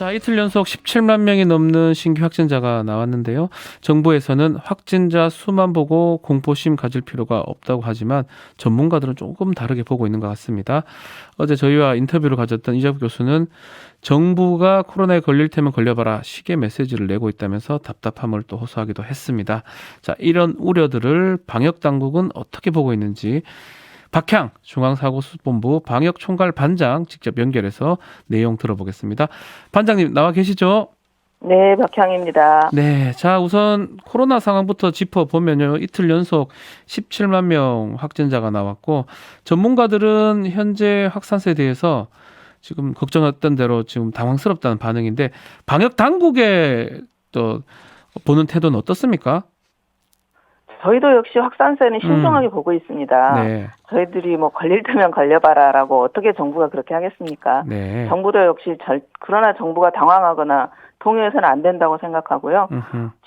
자, 이틀 연속 17만 명이 넘는 신규 확진자가 나왔는데요. 정부에서는 확진자 수만 보고 공포심 가질 필요가 없다고 하지만 전문가들은 조금 다르게 보고 있는 것 같습니다. 어제 저희와 인터뷰를 가졌던 이재복 교수는 정부가 코로나에 걸릴 테면 걸려봐라 식의 메시지를 내고 있다면서 답답함을 또 호소하기도 했습니다. 자, 이런 우려들을 방역당국은 어떻게 보고 있는지 박향 중앙사고수습본부 방역총괄 반장 직접 연결해서 내용 들어보겠습니다. 반장님 나와 계시죠? 네, 박향입니다. 네, 자 우선 코로나 상황부터 짚어보면요. 이틀 연속 17만 명 확진자가 나왔고 전문가들은 현재 확산세에 대해서 지금 걱정했던 대로 지금 당황스럽다는 반응인데 방역 당국의 또 보는 태도는 어떻습니까? 저희도 역시 확산세는 신중하게 보고 있습니다. 네. 저희들이 뭐 걸릴 테면 걸려봐라라고 어떻게 정부가 그렇게 하겠습니까? 네. 정부도 역시 그러나 정부가 당황하거나 동요해서는 안 된다고 생각하고요.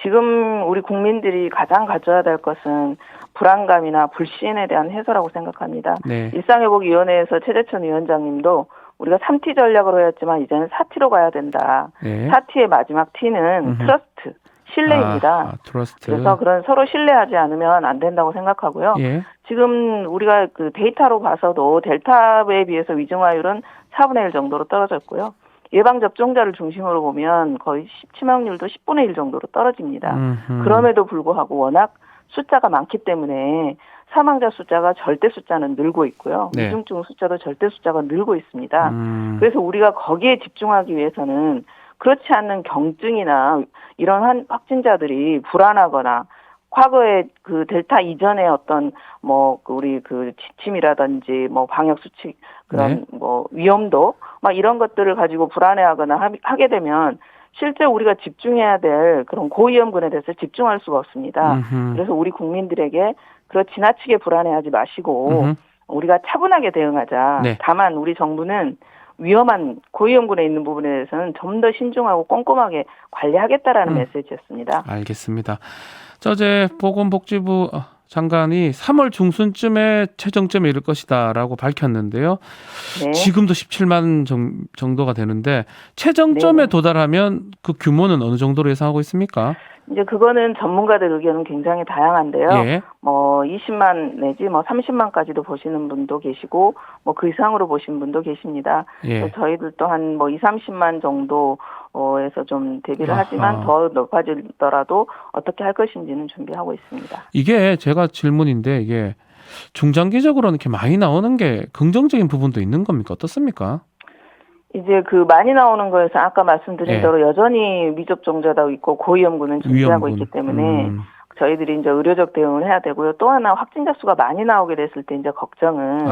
지금 우리 국민들이 가장 가져야 될 것은 불안감이나 불신에 대한 해소라고 생각합니다. 네. 일상회복위원회에서 최재천 위원장님도 우리가 3T 전략으로 했지만 이제는 4T로 가야 된다. 네. 4T의 마지막 T는 트러스트, 신뢰입니다. 트러스트. 그래서 그런 서로 신뢰하지 않으면 안 된다고 생각하고요. 예. 지금 우리가 그 데이터로 봐서도 델타에 비해서 위중화율은 4분의 1 정도로 떨어졌고요. 예방접종자를 중심으로 보면 거의 치명률도 10분의 1 정도로 떨어집니다. 그럼에도 불구하고 워낙 숫자가 많기 때문에 사망자 숫자가 절대 숫자는 늘고 있고요. 네. 위중증 숫자도 절대 숫자가 늘고 있습니다. 그래서 우리가 거기에 집중하기 위해서는 그렇지 않는 경증이나 이런 확진자들이 불안하거나 과거에 그 델타 이전에 어떤 우리 그 지침이라든지 방역 수칙 그런 네. 위험도 막 이런 것들을 가지고 불안해하거나 하게 되면 실제 우리가 집중해야 될 그런 고위험군에 대해서 집중할 수가 없습니다. 그래서 우리 국민들에게 지나치게 불안해하지 마시고 우리가 차분하게 대응하자. 네. 다만 우리 정부는 위험한 고위험군에 있는 부분에 대해서는 좀 더 신중하고 꼼꼼하게 관리하겠다라는 메시지였습니다. 알겠습니다. 자, 어제 보건복지부 장관이 3월 중순쯤에 최정점에 이를 것이다라고 밝혔는데요. 네. 지금도 17만 정도가 되는데 최정점에 네. 도달하면 그 규모는 어느 정도로 예상하고 있습니까? 이제 그거는 전문가들 의견은 굉장히 다양한데요. 예. 20만 내지 30만까지도 보시는 분도 계시고 그 이상으로 보시는 분도 계십니다. 예. 저희들도 한 2, 30만 정도에서 좀 대비를 하지만 더 높아지더라도 어떻게 할 것인지는 준비하고 있습니다. 이게 제가 질문인데 이게 중장기적으로는 이렇게 많이 나오는 게 긍정적인 부분도 있는 겁니까? 어떻습니까? 이제 많이 나오는 거에서 아까 말씀드린 예. 대로 여전히 미접종자도 있고 고위험군은 존재하고 있기 때문에 저희들이 이제 의료적 대응을 해야 되고요. 또 하나 확진자 수가 많이 나오게 됐을 때 이제 걱정은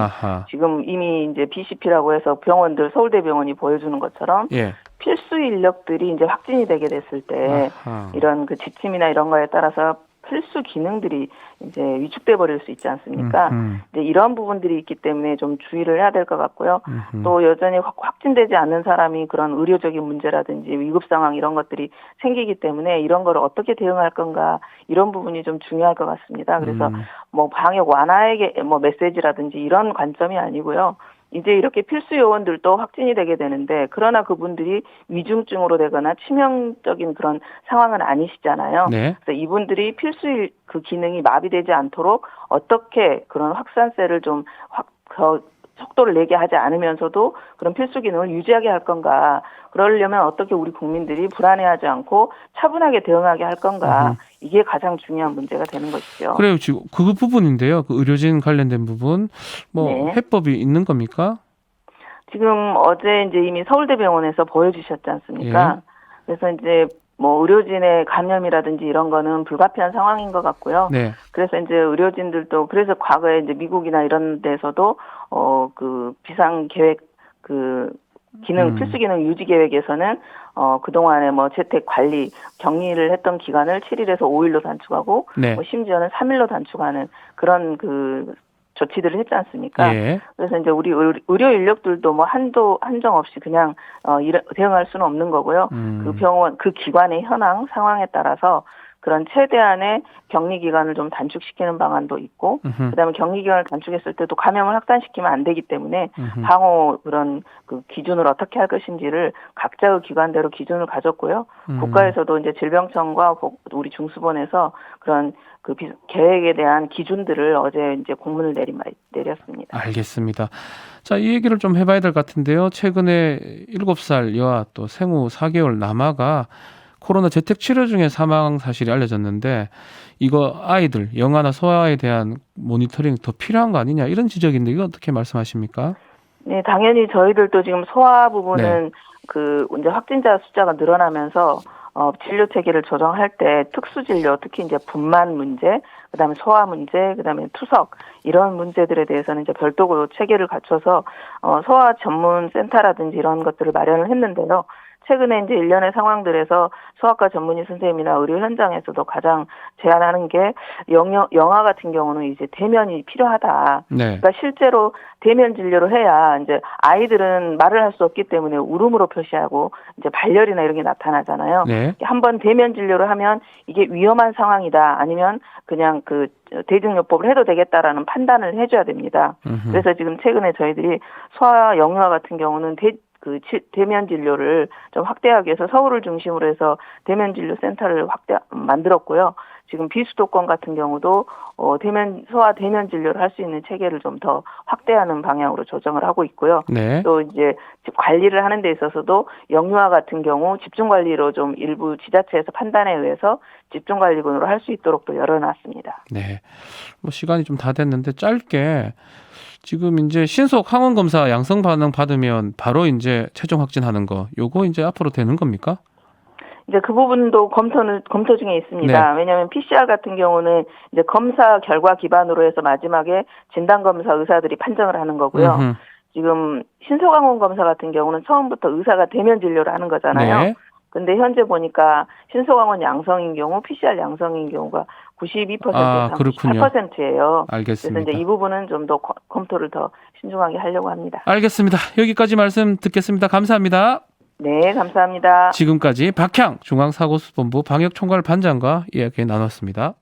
지금 이미 이제 BCP라고 해서 병원들 서울대병원이 보여주는 것처럼 예. 필수 인력들이 이제 확진이 되게 됐을 때 이런 그 지침이나 이런 거에 따라서 필수 기능들이 이제 위축돼 버릴 수 있지 않습니까? 이제 이런 부분들이 있기 때문에 좀 주의를 해야 될 것 같고요. 또 여전히 확진되지 않는 사람이 그런 의료적인 문제라든지 위급 상황 이런 것들이 생기기 때문에 이런 걸 어떻게 대응할 건가 이런 부분이 좀 중요할 것 같습니다. 그래서 방역 완화의 메시지라든지 이런 관점이 아니고요. 이제 이렇게 필수 요원들도 확진이 되게 되는데 그러나 그분들이 위중증으로 되거나 치명적인 그런 상황은 아니시잖아요. 네. 그래서 이분들이 필수 그 기능이 마비되지 않도록 어떻게 그런 확산세를 좀 속도를 내게 하지 않으면서도 그런 필수 기능을 유지하게 할 건가. 그러려면 어떻게 우리 국민들이 불안해하지 않고 차분하게 대응하게 할 건가. 이게 가장 중요한 문제가 되는 것이죠. 그래요. 지금 그 부분인데요. 그 의료진 관련된 부분 네. 해법이 있는 겁니까? 지금 어제 이제 이미 서울대병원에서 보여주셨지 않습니까? 예. 그래서 이제 의료진의 감염이라든지 이런 거는 불가피한 상황인 것 같고요. 네. 그래서 이제 의료진들도 그래서 과거에 이제 미국이나 이런 데서도 그 비상 계획 기능 필수 기능 유지 계획에서는 그동안에 재택 관리 격리를 했던 기간을 7일에서 5일로 단축하고 네. 심지어는 3일로 단축하는 그런 조치들을 했지 않습니까? 예. 그래서 이제 우리 의료 인력들도 한정 없이 그냥 대응할 수는 없는 거고요. 그 병원 그 기관의 현황 상황에 따라서 그런 최대한의 격리 기간을 좀 단축시키는 방안도 있고, 그다음에 격리 기간을 단축했을 때도 감염을 확산시키면 안 되기 때문에 방호 그런 그 기준을 어떻게 할 것인지를 각자의 기관대로 기준을 가졌고요. 국가에서도 이제 질병청과 우리 중수본에서 그런 그 계획에 대한 기준들을 어제 이제 공문을 내렸습니다. 알겠습니다. 자, 이 얘기를 좀 해봐야 될 것 같은데요. 최근에 7살 여아 또 생후 4개월 남아가 코로나 재택 치료 중에 사망 사실이 알려졌는데 이거 아이들 영아나 소아에 대한 모니터링 더 필요한 거 아니냐 이런 지적인데 이거 어떻게 말씀하십니까? 네, 당연히 저희들도 지금 소아 부분은 그 이제 확진자 숫자가 늘어나면서 진료 체계를 조정할 때 특수 진료, 특히 이제 분만 문제, 그다음에 소아 문제, 그다음에 투석 이런 문제들에 대해서는 이제 별도로 체계를 갖춰서 소아 전문 센터라든지 이런 것들을 마련을 했는데요. 최근에 이제 일련의 상황들에서 소아과 전문의 선생님이나 의료 현장에서도 가장 제안하는 게 영아 같은 경우는 이제 대면이 필요하다. 네. 그러니까 실제로 대면 진료를 해야 이제 아이들은 말을 할 수 없기 때문에 울음으로 표시하고 이제 발열이나 이런 게 나타나잖아요. 네. 한번 대면 진료를 하면 이게 위험한 상황이다. 아니면 그냥 그 대증요법을 해도 되겠다라는 판단을 해줘야 됩니다. 그래서 지금 최근에 저희들이 소아 영유아 같은 경우는 대면 진료를 좀 확대하기 위해서 서울을 중심으로 해서 대면 진료 센터를 만들었고요. 지금 비수도권 같은 경우도 소아 대면 진료를 할 수 있는 체계를 좀 더 확대하는 방향으로 조정을 하고 있고요. 네. 또 이제 관리를 하는 데 있어서도 영유아 같은 경우 집중 관리로 좀 일부 지자체에서 판단에 의해서 집중 관리군으로 할 수 있도록 또 열어놨습니다. 네. 뭐 시간이 좀 다 됐는데 짧게 지금 이제 신속 항원 검사 양성 반응 받으면 바로 이제 최종 확진하는 거 요거 이제 앞으로 되는 겁니까? 이제 그 부분도 검토 중에 있습니다. 네. 왜냐하면 PCR 같은 경우는 이제 검사 결과 기반으로 해서 마지막에 진단 검사 의사들이 판정을 하는 거고요. 지금 신속항원 검사 같은 경우는 처음부터 의사가 대면 진료를 하는 거잖아요. 네. 근데 현재 보니까 신속항원 양성인 경우, PCR 양성인 경우가 92%에서 38%예요. 알겠습니다. 그래서 이제 이 부분은 좀 더 검토를 더 신중하게 하려고 합니다. 알겠습니다. 여기까지 말씀 듣겠습니다. 감사합니다. 네, 감사합니다. 지금까지 박향 중앙사고수본부 방역총괄반장과 이야기 나눴습니다.